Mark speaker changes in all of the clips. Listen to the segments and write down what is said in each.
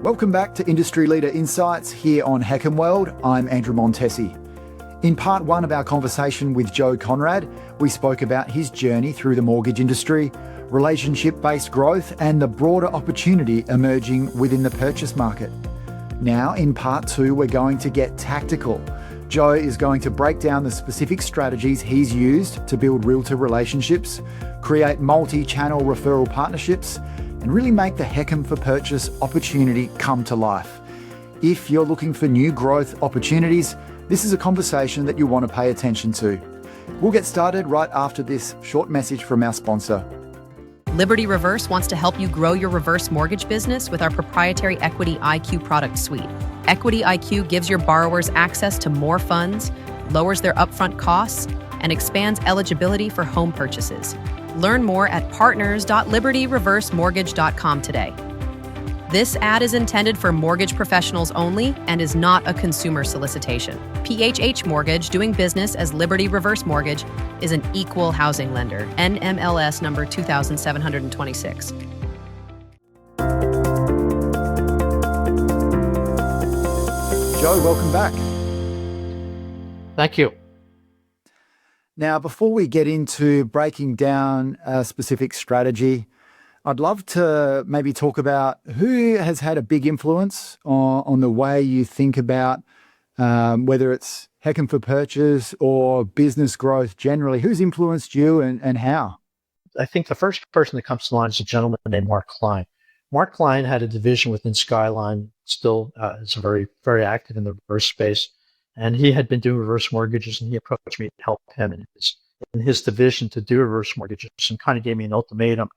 Speaker 1: Welcome back to Industry Leader Insights here on HECM World. I'm Andrew Montesi. In part one of our conversation with Joe Conrad, we spoke about his journey through the mortgage industry, relationship-based growth, and the broader opportunity emerging within the purchase market. Now, in part two, we're going to get tactical. Joe is going to break down the specific strategies he's used to build realtor relationships, create multi-channel referral partnerships, and really make the HECM for Purchase opportunity come to life. If you're looking for new growth opportunities, this is a conversation that you want to pay attention to. We'll get started right after this short message from our sponsor.
Speaker 2: Liberty Reverse wants to help you grow your reverse mortgage business with our proprietary Equity IQ product suite. Equity IQ gives your borrowers access to more funds, lowers their upfront costs, and expands eligibility for home purchases. Learn more at partners.libertyreversemortgage.com today. This ad is intended for mortgage professionals only and is not a consumer solicitation. PHH Mortgage, doing business as Liberty Reverse Mortgage, is an equal housing lender. NMLS number 2726.
Speaker 1: Joe, welcome back.
Speaker 3: Thank you.
Speaker 1: Now, before we get into breaking down a specific strategy, I'd love to maybe talk about who has had a big influence on the way you think about whether it's HECM for Purchase or business growth generally. Who's influenced you and how?
Speaker 3: I think the first person that comes to mind is a gentleman named Mark Klein. Mark Klein had a division within Skyline, still is very, very active in the reverse space. And he had been doing reverse mortgages, and he approached me to help him in his division to do reverse mortgages, and kind of gave me an ultimatum.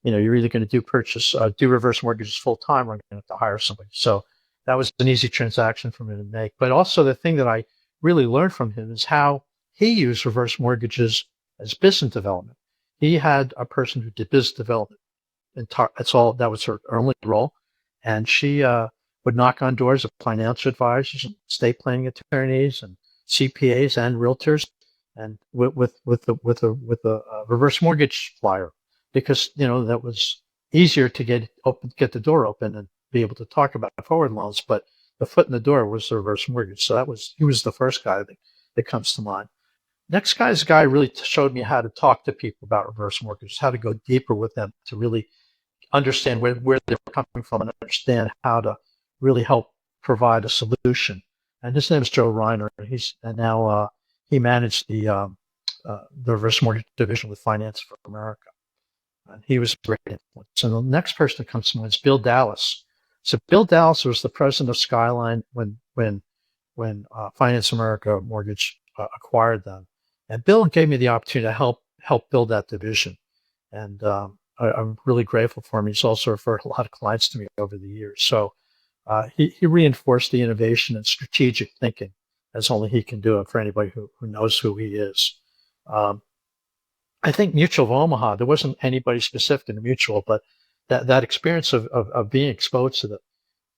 Speaker 3: You're either going to do reverse mortgages full time, or I'm going to have to hire somebody. So that was an easy transaction for me to make. But also the thing that I really learned from him is how he used reverse mortgages as business development. He had a person who did business development. That was her only role. And she would knock on doors of financial advisors and estate planning attorneys and CPAs and realtors, and with a reverse mortgage flyer. Because that was easier to get the door open and be able to talk about forward loans, but the foot in the door was the reverse mortgage. So he was the first guy that comes to mind. Next guy is a guy who really showed me how to talk to people about reverse mortgages, how to go deeper with them to really understand where they're coming from and understand how to really help provide a solution. And his name is Joe Reiner. He managed the reverse mortgage division with Finance for America. And he was a great influence. And the next person that comes to mind is Bill Dallas. So Bill Dallas was the president of Skyline when Finance America Mortgage acquired them. And Bill gave me the opportunity to help build that division. And I'm really grateful for him. He's also referred a lot of clients to me over the years. So he reinforced the innovation and strategic thinking as only he can do it for anybody who knows who he is. I think Mutual of Omaha, there wasn't anybody specific in the Mutual, but that experience of being exposed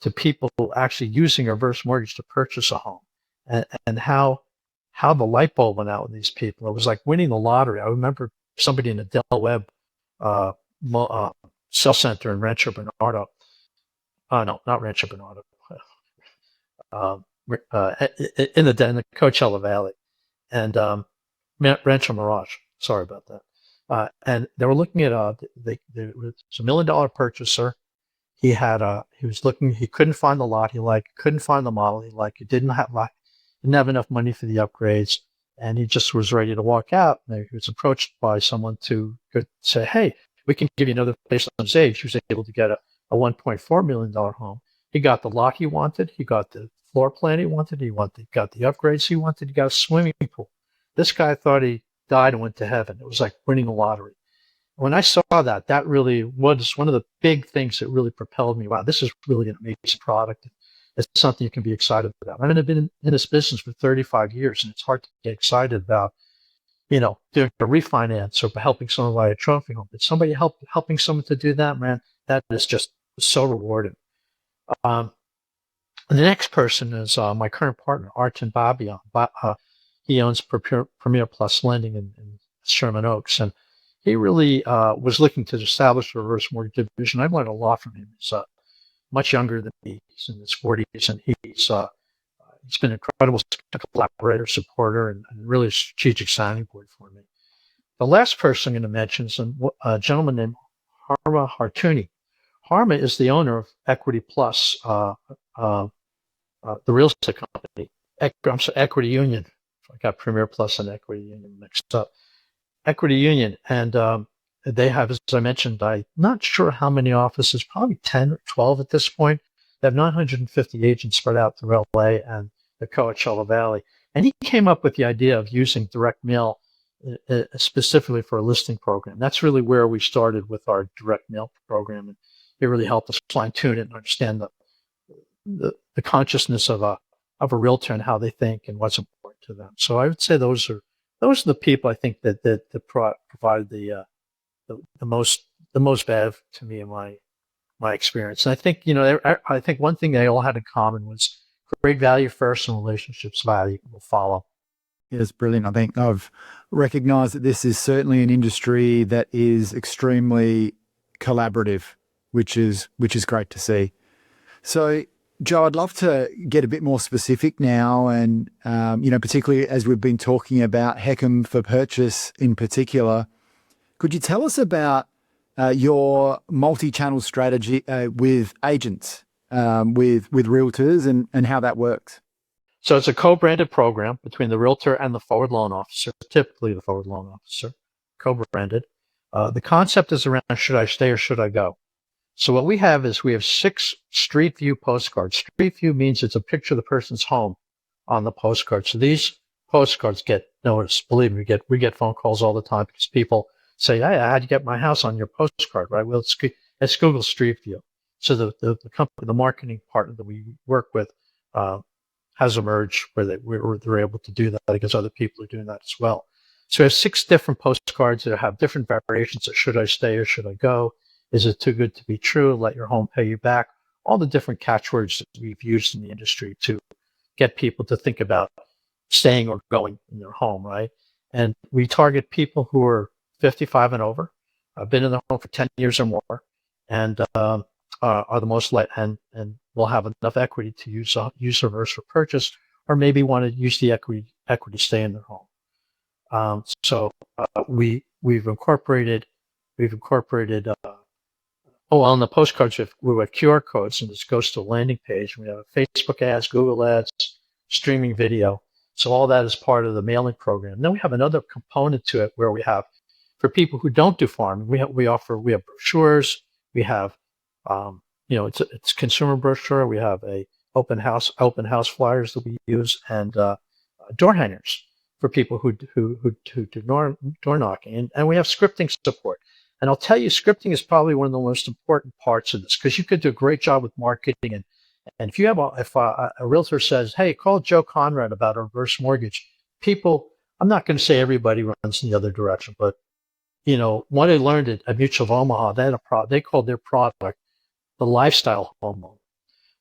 Speaker 3: to people actually using a reverse mortgage to purchase a home, and how the light bulb went out with these people. It was like winning the lottery. I remember somebody in the Del Webb cell center in Rancho Bernardo. No, not Rancho Bernardo. In the Coachella Valley, and Rancho Mirage. Sorry about that. And they were looking at it was $1 million purchaser. He couldn't find the lot he liked, couldn't find the model he liked. He didn't have enough money for the upgrades, and he just was ready to walk out. And he was approached by someone to say, "Hey, we can give you another based on his age." He was able to get a $1.4 million home. He got the lot he wanted. He got the floor plan he wanted. He got the upgrades he wanted. He got a swimming pool. This guy thought he died and went to heaven. It was like winning a lottery. When I saw that really was one of the big things that really propelled me. Wow, this is really an amazing product. It's something you can be excited about. I mean, I've been in this business for 35 years, and it's hard to get excited about, doing a refinance or helping someone buy a trophy home. But somebody helping someone to do that, man, that is just so rewarding. The next person is my current partner, Artin Babian. He owns Premier Plus Lending in Sherman Oaks, and he really was looking to establish a reverse mortgage division. I've learned a lot from him. He's much younger than me. He's in his 40s, and he's been an incredible collaborator, supporter, and really a strategic sounding board for me. The last person I'm going to mention is a gentleman named Harma Hartuni. Harma is the owner of Equity Plus, the real estate company. I'm sorry, Equity Union. I got Premier Plus and Equity Union mixed up. Equity Union, and they have, as I mentioned, I'm not sure how many offices, probably 10 or 12 at this point. They have 950 agents spread out through LA and the Coachella Valley. And he came up with the idea of using direct mail specifically for a listing program. That's really where we started with our direct mail program. And it really helped us fine tune it and understand the consciousness of a realtor and how they think and what's important to them. So I would say those are the people I think that provided the most value to me in my experience. And I think, I think one thing they all had in common was great value first and relationships value will follow.
Speaker 1: Yes, brilliant. I think I've recognized that this is certainly an industry that is extremely collaborative, which is great to see. So, Joe, I'd love to get a bit more specific now, and particularly as we've been talking about HECM for purchase in particular. Could you tell us about your multi-channel strategy with agents, with realtors, and how that works?
Speaker 3: So it's a co-branded program between the realtor and the forward loan officer, typically the forward loan officer, co-branded. The concept is around should I stay or should I go? So what we have is we have 6 street view postcards. Street view means it's a picture of the person's home on the postcard. So these postcards get noticed. Believe me, we get phone calls all the time because people say, "Hey, how'd you get my house on your postcard?" Right? Well, it's Google Street View. So the company, the marketing partner that we work with, has emerged where they're able to do that because other people are doing that as well. So we have 6 different postcards that have different variations of should I stay or should I go? Is it too good to be true? Let your home pay you back. All the different catchwords that we've used in the industry to get people to think about staying or going in their home, right? And we target people who are 55 and over, been in the home for 10 years or more, and are the most and will have enough equity to use reverse for purchase, or maybe want to use the equity to stay in their home. So we've incorporated on the postcards we have QR codes, and this goes to a landing page. We have Facebook ads, Google ads, streaming video. So all that is part of the mailing program. Then we have another component to it where we have, for people who don't do farming, we have brochures. We have it's consumer brochure. We have a open house flyers that we use, and door hangers for people who do door knocking, and we have scripting support. And I'll tell you, scripting is probably one of the most important parts of this, because you could do a great job with marketing. And if you have if a realtor says, "Hey, call Joe Conrad about a reverse mortgage," people, I'm not going to say everybody runs in the other direction, but when I learned it at Mutual of Omaha, they called their product the lifestyle home loan,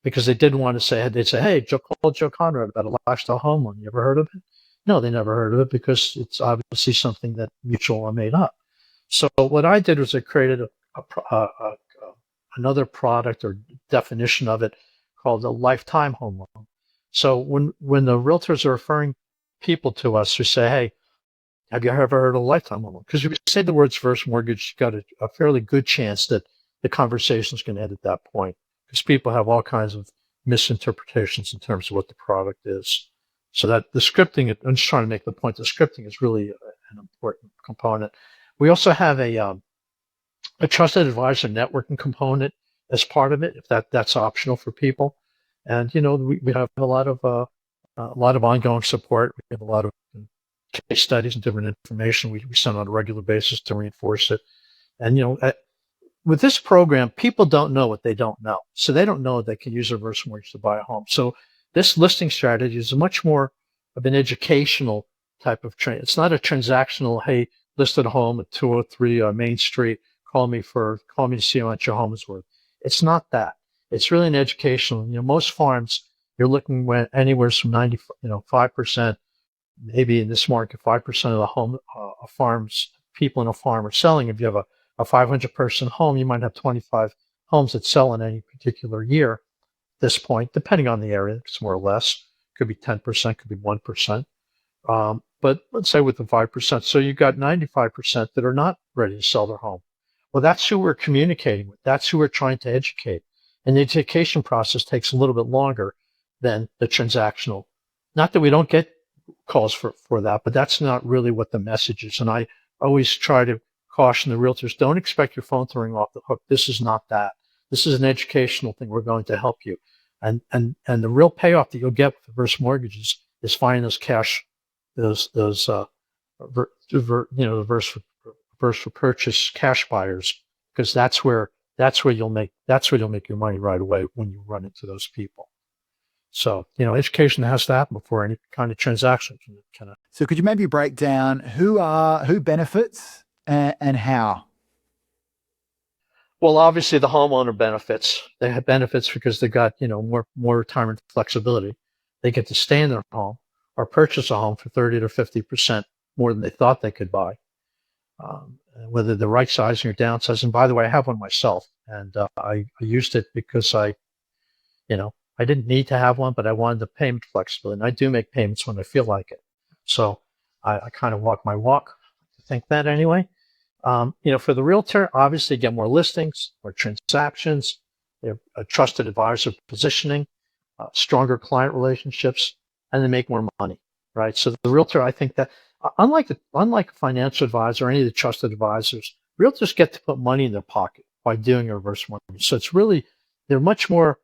Speaker 3: because they didn't want to say, they'd say, "Hey, call Joe Conrad about a lifestyle home loan. You ever heard of it?" No, they never heard of it, because it's obviously something that Mutual made up. So what I did was I created another product or definition of it called the lifetime home loan. So when the realtors are referring people to us, we say, "Hey, have you ever heard of a lifetime home loan?" Because if you say the words reverse mortgage, you've got a fairly good chance that the conversation is going to end at that point, because people have all kinds of misinterpretations in terms of what the product is. So that the scripting, I'm just trying to make the point, the scripting is really an important component. We also have a trusted advisor networking component as part of it, if that's optional for people. And we have a lot of ongoing support. We have a lot of case studies and different information we send on a regular basis to reinforce it. And with this program, people don't know what they don't know, so they don't know they can use a reverse mortgage to buy a home. So this listing strategy is much more of an educational type of train. It's not a transactional, "Hey, listed a home at 203 Main Street. Call me to see how much your home is worth." It's not that. It's really an educational. Most farms, you're looking anywhere from 5%, maybe in this market, 5% of the home farms, people in a farm are selling. If you have a 500-person home, you might have 25 homes that sell in any particular year at this point, depending on the area, it's more or less, could be 10%, could be 1%. But let's say with the 5%, so you've got 95% that are not ready to sell their home. Well, that's who we're communicating with. That's who we're trying to educate. And the education process takes a little bit longer than the transactional. Not that we don't get calls for that, but that's not really what the message is. And I always try to caution the realtors, don't expect your phone to ring off the hook. This is not that. This is an educational thing. We're going to help you. And the real payoff that you'll get with reverse mortgages is finding those cash, reverse for purchase cash buyers, because that's where you'll make your money right away when you run into those people. So, education has to happen before any kind of transaction can.
Speaker 1: So could you maybe break down who benefits and how?
Speaker 3: Well, obviously the homeowner benefits. They have benefits because they got, more retirement flexibility. They get to stay in their home or purchase a home for 30 to 50% more than they thought they could buy. Whether they're right sizing or downsizing. By the way, I have one myself, and I used it because I didn't need to have one, but I wanted the payment flexibility. And I do make payments when I feel like it. So I kind of walk my walk, I think that anyway. For the realtor, obviously get more listings, more transactions, a trusted advisor positioning, stronger client relationships, and they make more money, right? So the realtor, I think that unlike a financial advisor or any of the trusted advisors, realtors get to put money in their pocket by doing a reverse mortgage. So it's really, they're much more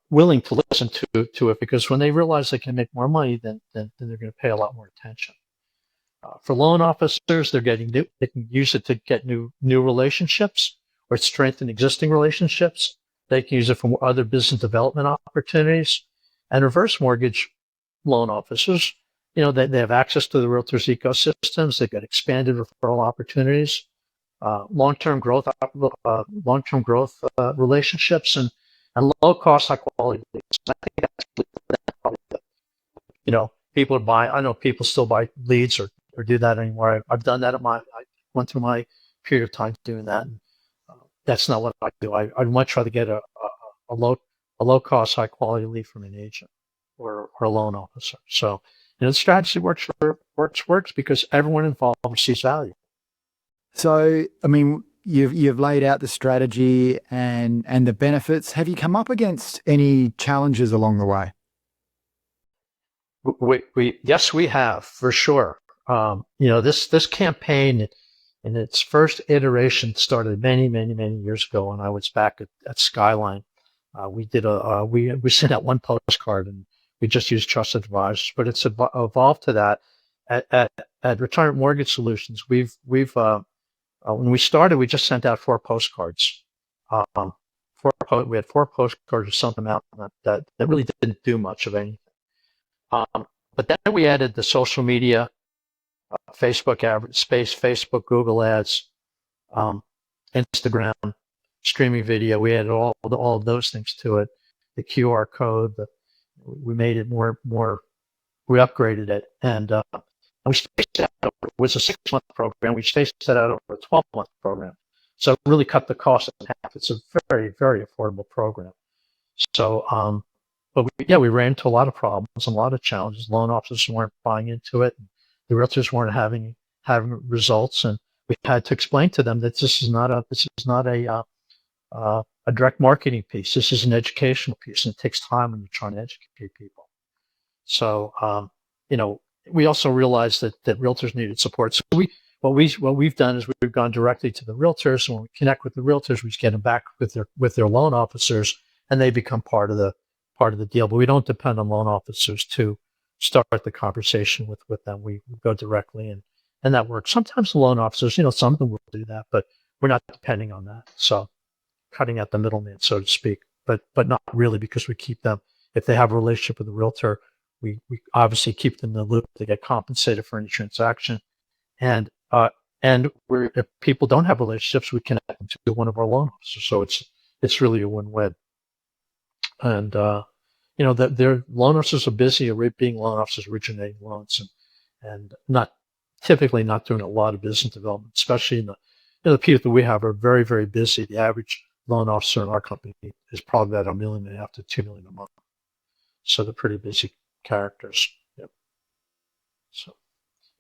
Speaker 3: willing to listen to it, because when they realize they can make more money, then they're going to pay a lot more attention. For loan officers, they can use it to get new relationships or strengthen existing relationships. They can use it for other business development opportunities. And reverse mortgage loan officers, they have access to the realtors' ecosystems. They've got expanded referral opportunities, long-term growth relationships, and low cost, high quality leads. I think that's probably people buy. I know people still buy leads or do that anymore. I've done that I went through my period of time doing that. And, that's not what I do. I'd much rather get a low cost, high quality lead from an agent or a loan officer. So, the strategy works because everyone involved receives value.
Speaker 1: So, I mean, you've laid out the strategy and the benefits. Have you come up against any challenges along the way?
Speaker 3: Yes, we have, for sure. This campaign in its first iteration started many years ago when I was back at Skyline. We did we sent out one postcard, and we just used trusted advisors, but it's evolved to that. At Retirement Mortgage Solutions, we've when we started, we just sent out 4 postcards. We had 4 postcards or something out that really didn't do much of anything. But then we added the social media, Facebook, Google Ads, Instagram, streaming video. We added all of those things to it. The QR code. We made it more. We upgraded it, and we spaced it out. It was a 6-month program. We spaced that out over a 12-month program. So it really cut the cost in half. It's a very, very affordable program. So, but we ran into a lot of problems and a lot of challenges. Loan officers weren't buying into it. The realtors weren't having results, and we had to explain to them that this is not a direct marketing piece. This is an educational piece, and it takes time when you're trying to educate people. So, we also realized that realtors needed support. So what we've done is we've gone directly to the realtors, and when we connect with the realtors, we just get them back with their loan officers, and they become part of the deal. But we don't depend on loan officers to start the conversation with them. We go directly, and that works. Sometimes the loan officers, some of them will do that, but we're not depending on that. So cutting out the middleman, so to speak, but not really, because we keep them. If they have a relationship with the realtor, we obviously keep them in the loop. They get compensated for any transaction, and if people don't have relationships, we connect them to one of our loan officers. So it's really a win-win. And that their loan officers are busy being loan officers, originating loans, and not typically not doing a lot of business development, especially in the people that we have are very, very busy. The average loan officer in our company is probably about $1.5 million to $2 million a month. So they're pretty busy characters. Yep. So,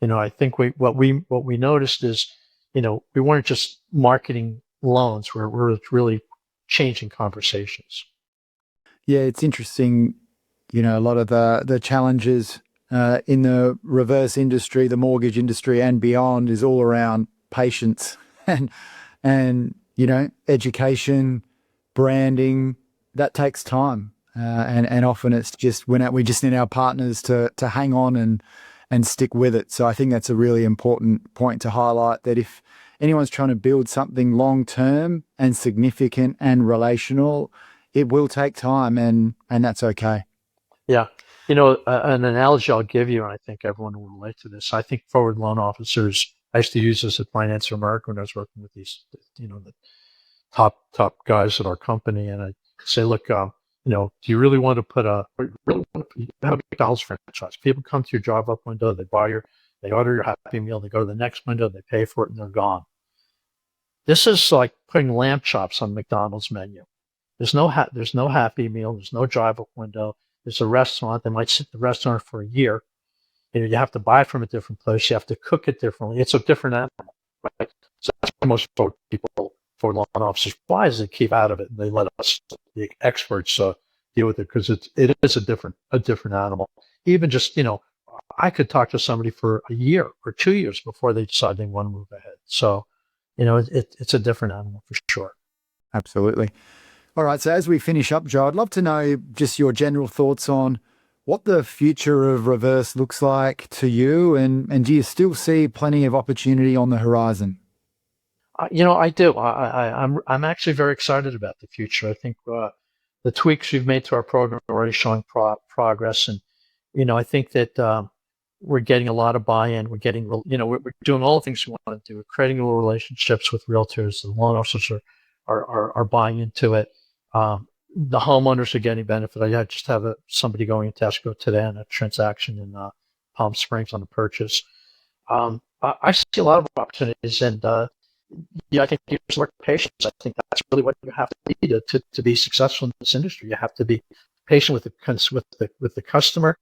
Speaker 3: I think what we noticed is, we weren't just marketing loans. We're really changing conversations.
Speaker 1: Yeah, it's interesting. A lot of the challenges in the reverse industry, the mortgage industry and beyond is all around patience and education, branding. That takes time. And often it's just we just need our partners to hang on and stick with it. So I think that's a really important point to highlight, that if anyone's trying to build something long-term and significant and relational, it will take time, and that's okay.
Speaker 3: Yeah. An analogy I'll give you, and I think everyone will relate to this. I think forward loan officers, I used to use this at Finance of America when I was working with these, the top guys at our company. And I say, look, do you really want to have a McDonald's franchise? People come to your drive-up window, they order your Happy Meal, they go to the next window, they pay for it, and they're gone. This is like putting lamb chops on McDonald's menu. There's no Happy Meal, there's no drive-up window. There's a restaurant. They might sit in the restaurant for a year. You have to buy it from a different place. You have to cook it differently. It's a different animal, right? So that's why most people, for loan officers, why is it keep out of it? And they let us, the experts, deal with it, because it is a different animal. Even just, I could talk to somebody for a year or 2 years before they decide they want to move ahead. So, it's a different animal for sure.
Speaker 1: Absolutely. All right, so as we finish up, Joe, I'd love to know just your general thoughts on what the future of reverse looks like to you, and do you still see plenty of opportunity on the horizon?
Speaker 3: I do. I'm actually very excited about the future. I think the tweaks we've made to our program are already showing progress, and I think that we're getting a lot of buy-in. We're getting, we're doing all the things we want to do. We're creating new relationships with realtors. The loan officers are buying into it. The homeowners are getting benefit. I just have somebody going into escrow today on a transaction in Palm Springs on a purchase. I see a lot of opportunities, and I think you just work patience. I think that's really what you have to be to be successful in this industry. You have to be patient with the customer.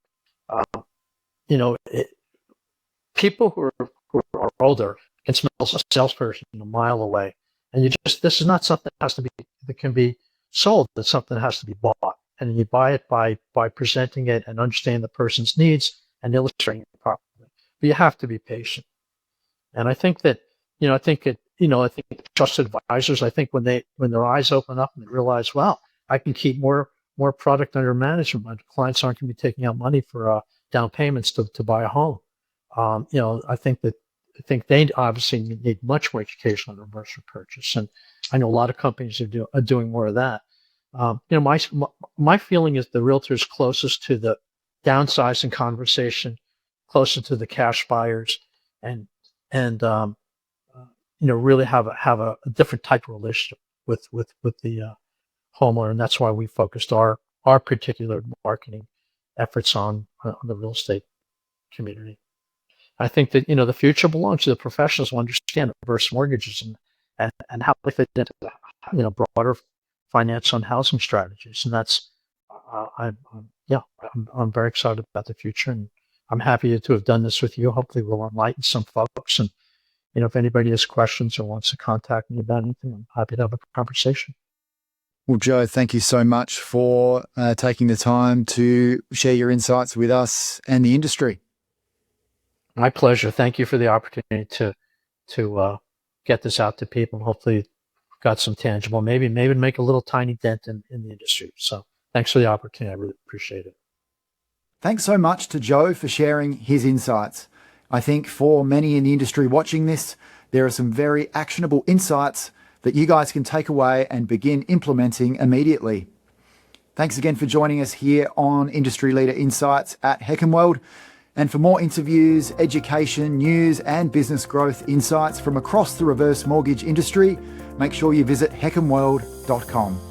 Speaker 3: People who are older can smell a salesperson a mile away, and this is not something that can be sold. It's something that has to be bought, and you buy it by presenting it and understanding the person's needs and illustrating it properly. But you have to be patient, and I think that I think trusted advisors. I think when their eyes open up and they realize, wow, I can keep more product under management. My clients aren't going to be taking out money for down payments to buy a home. I think they obviously need much more education on reverse purchase, and I know a lot of companies are doing more of that. My feeling is the realtor is closest to the downsizing conversation, closer to the cash buyers, and really have a different type of relationship with the homeowner, and that's why we focused our particular marketing efforts on the real estate community. I think that the future belongs to the professionals who understand reverse mortgages and how they fit into broader finance and housing strategies, and that's I'm very excited about the future, and I'm happy to have done this with you. Hopefully, we'll enlighten some folks, and if anybody has questions or wants to contact me about anything, I'm happy to have a conversation.
Speaker 1: Well, Joe, thank you so much for taking the time to share your insights with us and the industry.
Speaker 3: My pleasure. Thank you for the opportunity to get this out to people. Hopefully, got some tangible, maybe make a little tiny dent in the industry. So thanks for the opportunity. I really appreciate it.
Speaker 1: Thanks so much to Joe for sharing his insights. I think for many in the industry watching this, there are some very actionable insights that you guys can take away and begin implementing immediately. Thanks again for joining us here on Industry Leader Insights at HECM World. And for more interviews, education, news, and business growth insights from across the reverse mortgage industry, make sure you visit hecmworld.com.